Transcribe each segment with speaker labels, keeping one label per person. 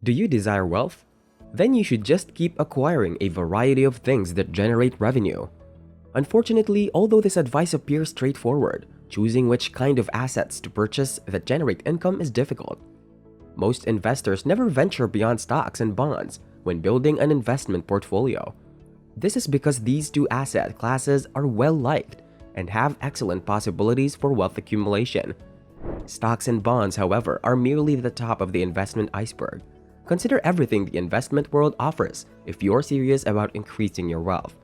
Speaker 1: Do you desire wealth? Then you should just keep acquiring a variety of things that generate revenue. Unfortunately, although this advice appears straightforward, choosing which kind of assets to purchase that generate income is difficult. Most investors never venture beyond stocks and bonds when building an investment portfolio. This is because these two asset classes are well liked and have excellent possibilities for wealth accumulation. Stocks and bonds, however, are merely the top of the investment iceberg. Consider everything the investment world offers if you're serious about increasing your wealth.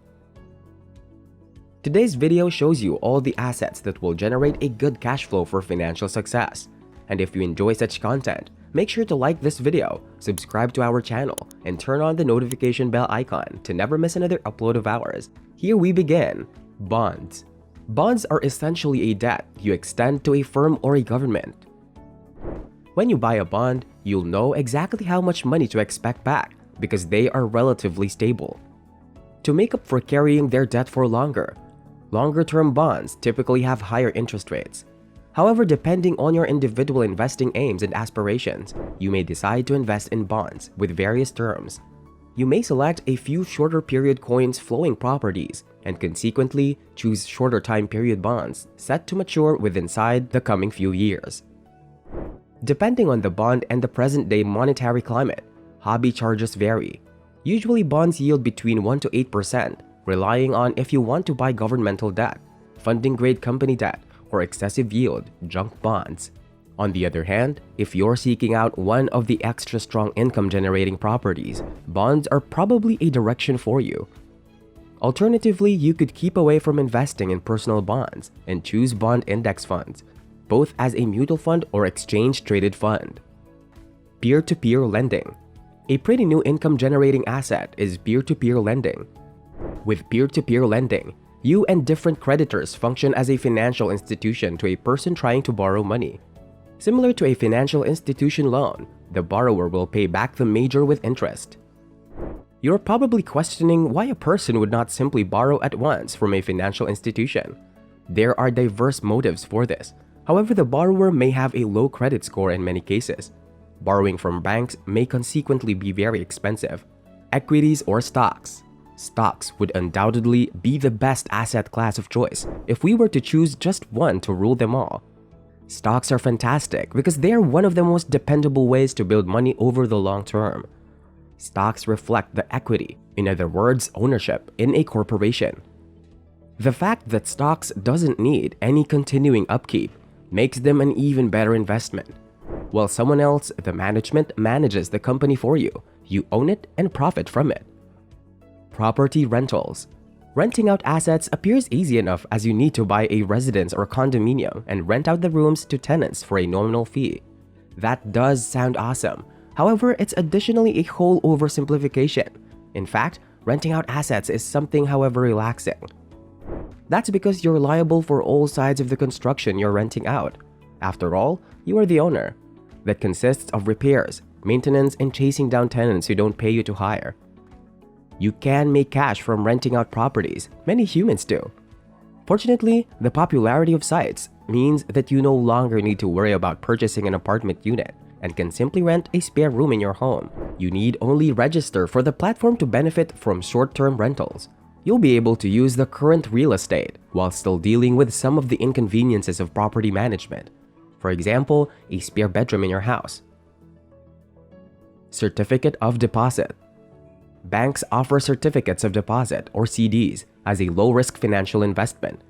Speaker 1: Today's video shows you all the assets that will generate a good cash flow for financial success. And if you enjoy such content, make sure to like this video, subscribe to our channel, and turn on the notification bell icon to never miss another upload of ours. Here we begin. Bonds. Bonds are essentially a debt you extend to a firm or a government. When you buy a bond, you'll know exactly how much money to expect back because they are relatively stable. To make up for carrying their debt for longer-term bonds typically have higher interest rates. However, depending on your individual investing aims and aspirations, you may decide to invest in bonds with various terms. You may select a few shorter period coins flowing properties and consequently choose shorter time period bonds set to mature within the coming few years. Depending on the bond and the present-day monetary climate, hobby charges vary. Usually bonds yield between 1 to 8%, relying on if you want to buy governmental debt, funding-grade company debt, or excessive yield, junk bonds. On the other hand, if you're seeking out one of the extra strong income-generating properties, bonds are probably a direction for you. Alternatively, you could keep away from investing in personal bonds and choose bond index funds, both as a mutual fund or exchange-traded fund. Peer-to-peer lending. A pretty new income-generating asset is peer-to-peer lending. With peer-to-peer lending, you and different creditors function as a financial institution to a person trying to borrow money. Similar to a financial institution loan, the borrower will pay back the major with interest. You're probably questioning why a person would not simply borrow at once from a financial institution. There are diverse motives for this. However, the borrower may have a low credit score in many cases. Borrowing from banks may consequently be very expensive. Equities or stocks. Stocks would undoubtedly be the best asset class of choice if we were to choose just one to rule them all. Stocks are fantastic because they are one of the most dependable ways to build money over the long term. Stocks reflect the equity, in other words, ownership, in a corporation. The fact that stocks doesn't need any continuing upkeep makes them an even better investment. While someone else, the management, manages the company for you, you own it and profit from it. Property rentals. Renting out assets appears easy enough as you need to buy a residence or condominium and rent out the rooms to tenants for a nominal fee. That does sound awesome. However, it's additionally a whole oversimplification. In fact, renting out assets is something, however, relaxing. That's because you're liable for all sides of the construction you're renting out. After all, you are the owner. That consists of repairs, maintenance, and chasing down tenants who don't pay you to hire. You can make cash from renting out properties. Many humans do. Fortunately, the popularity of sites means that you no longer need to worry about purchasing an apartment unit and can simply rent a spare room in your home. You need only register for the platform to benefit from short-term rentals. You'll be able to use the current real estate while still dealing with some of the inconveniences of property management. For example, a spare bedroom in your house. Certificate of Deposit. Banks offer certificates of deposit, or CDs, as a low-risk financial investment.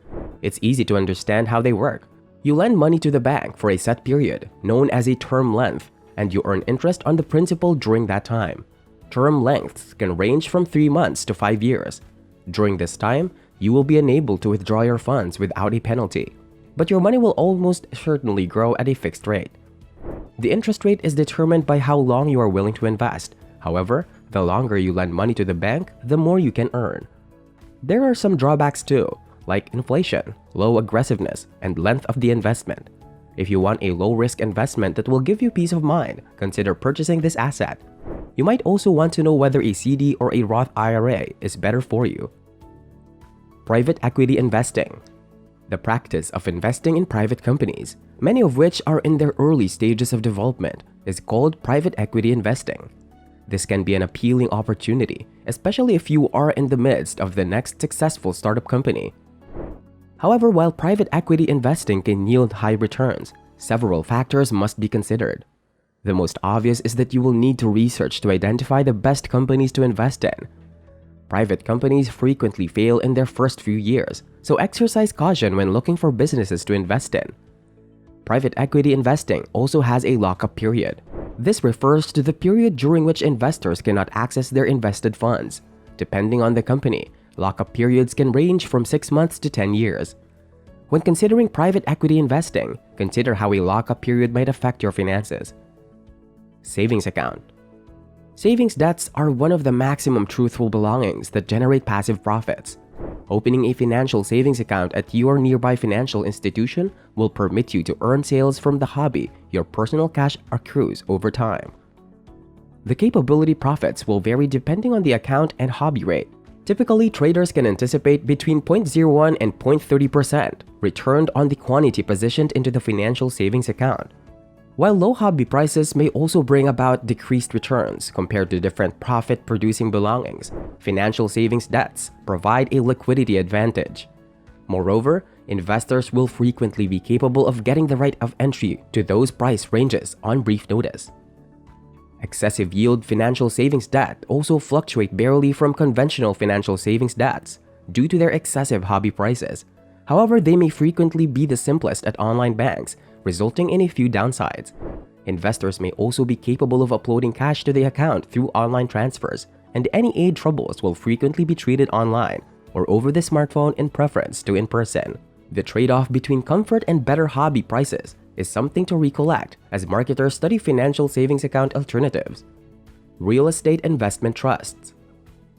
Speaker 1: It's easy to understand how they work. You lend money to the bank for a set period, known as a term length, and you earn interest on the principal during that time. Term lengths can range from 3 months to 5 years. During this time, you will be unable to withdraw your funds without a penalty, but your money will almost certainly grow at a fixed rate. The interest rate is determined by how long you are willing to invest. However, the longer you lend money to the bank, the more you can earn. There are some drawbacks too, like inflation, low aggressiveness, and length of the investment. If you want a low-risk investment that will give you peace of mind, consider purchasing this asset. You might also want to know whether a CD or a Roth IRA is better for you. Private equity investing. The practice of investing in private companies, many of which are in their early stages of development, is called private equity investing. This can be an appealing opportunity, especially if you are in the midst of the next successful startup company. However, while private equity investing can yield high returns, several factors must be considered. The most obvious is that you will need to research to identify the best companies to invest in. Private companies frequently fail in their first few years, so exercise caution when looking for businesses to invest in. Private equity investing also has a lockup period. This refers to the period during which investors cannot access their invested funds. Depending on the company, lockup periods can range from 6 months to 10 years. When considering private equity investing, consider how a lockup period might affect your finances. Savings account. Savings debts are one of the maximum truthful belongings that generate passive profits. Opening a financial savings account at your nearby financial institution will permit you to earn sales from the hobby your personal cash accrues over time. The capability profits will vary depending on the account and hobby rate. Typically, traders can anticipate between 0.01 and 0.30% returned on the quantity positioned into the financial savings account. While low hobby prices may also bring about decreased returns compared to different profit-producing belongings, financial savings debts provide a liquidity advantage. Moreover, investors will frequently be capable of getting the right of entry to those price ranges on brief notice. Excessive yield financial savings debt also fluctuate barely from conventional financial savings debts due to their excessive hobby prices. However, they may frequently be the simplest at online banks, resulting in a few downsides. Investors may also be capable of uploading cash to the account through online transfers, and any aid troubles will frequently be treated online or over the smartphone in preference to in person. The trade-off between comfort and better hobby prices is something to recollect as marketers study financial savings account alternatives. Real estate investment trusts.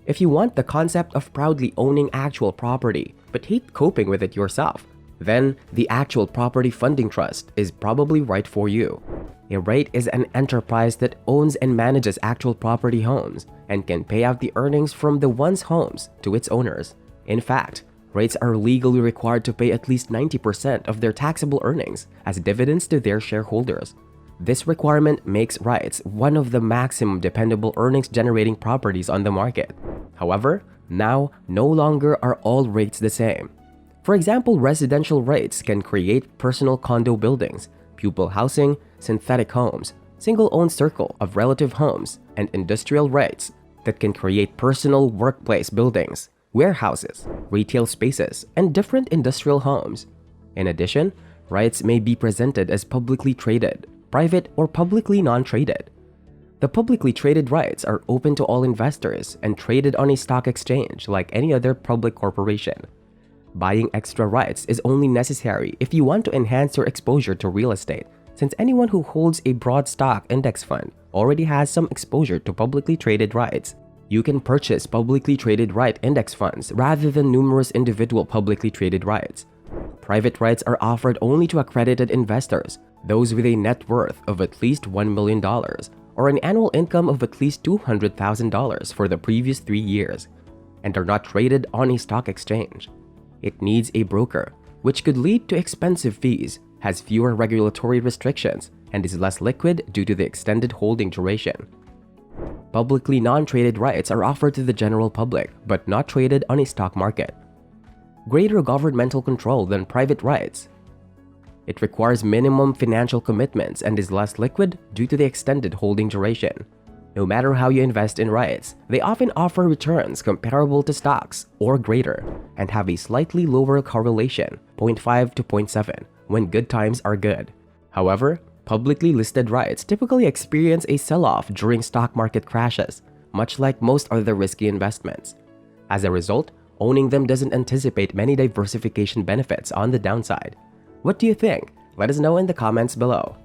Speaker 1: If you want the concept of proudly owning actual property but hate coping with it yourself, then the Actual Property Funding Trust is probably right for you. A REIT is an enterprise that owns and manages actual property homes and can pay out the earnings from the one's homes to its owners. In fact, REITs are legally required to pay at least 90% of their taxable earnings as dividends to their shareholders. This requirement makes REITs one of the maximum dependable earnings-generating properties on the market. However, now no longer are all REITs the same. For example, residential REITs can create personal condo buildings, pupil housing, synthetic homes, single-owned circle of relative homes, and industrial REITs that can create personal workplace buildings, warehouses, retail spaces, and different industrial homes. In addition, REITs may be presented as publicly traded, private, or publicly non-traded. The publicly traded REITs are open to all investors and traded on a stock exchange like any other public corporation. Buying extra REITs is only necessary if you want to enhance your exposure to real estate, since anyone who holds a broad stock index fund already has some exposure to publicly traded REITs. You can purchase publicly traded REIT index funds rather than numerous individual publicly traded REITs. Private REITs are offered only to accredited investors, those with a net worth of at least $1 million or an annual income of at least $200,000 for the previous 3 years, and are not traded on a stock exchange. It needs a broker, which could lead to expensive fees, has fewer regulatory restrictions, and is less liquid due to the extended holding duration. Publicly non-traded REITs are offered to the general public, but not traded on a stock market. Greater governmental control than private REITs. It requires minimum financial commitments and is less liquid due to the extended holding duration. No matter how you invest in REITs, they often offer returns comparable to stocks or greater and have a slightly lower correlation, 0.5 to 0.7, when good times are good. However, publicly listed REITs typically experience a sell-off during stock market crashes, much like most other risky investments. As a result, owning them doesn't anticipate many diversification benefits on the downside. What do you think? Let us know in the comments below.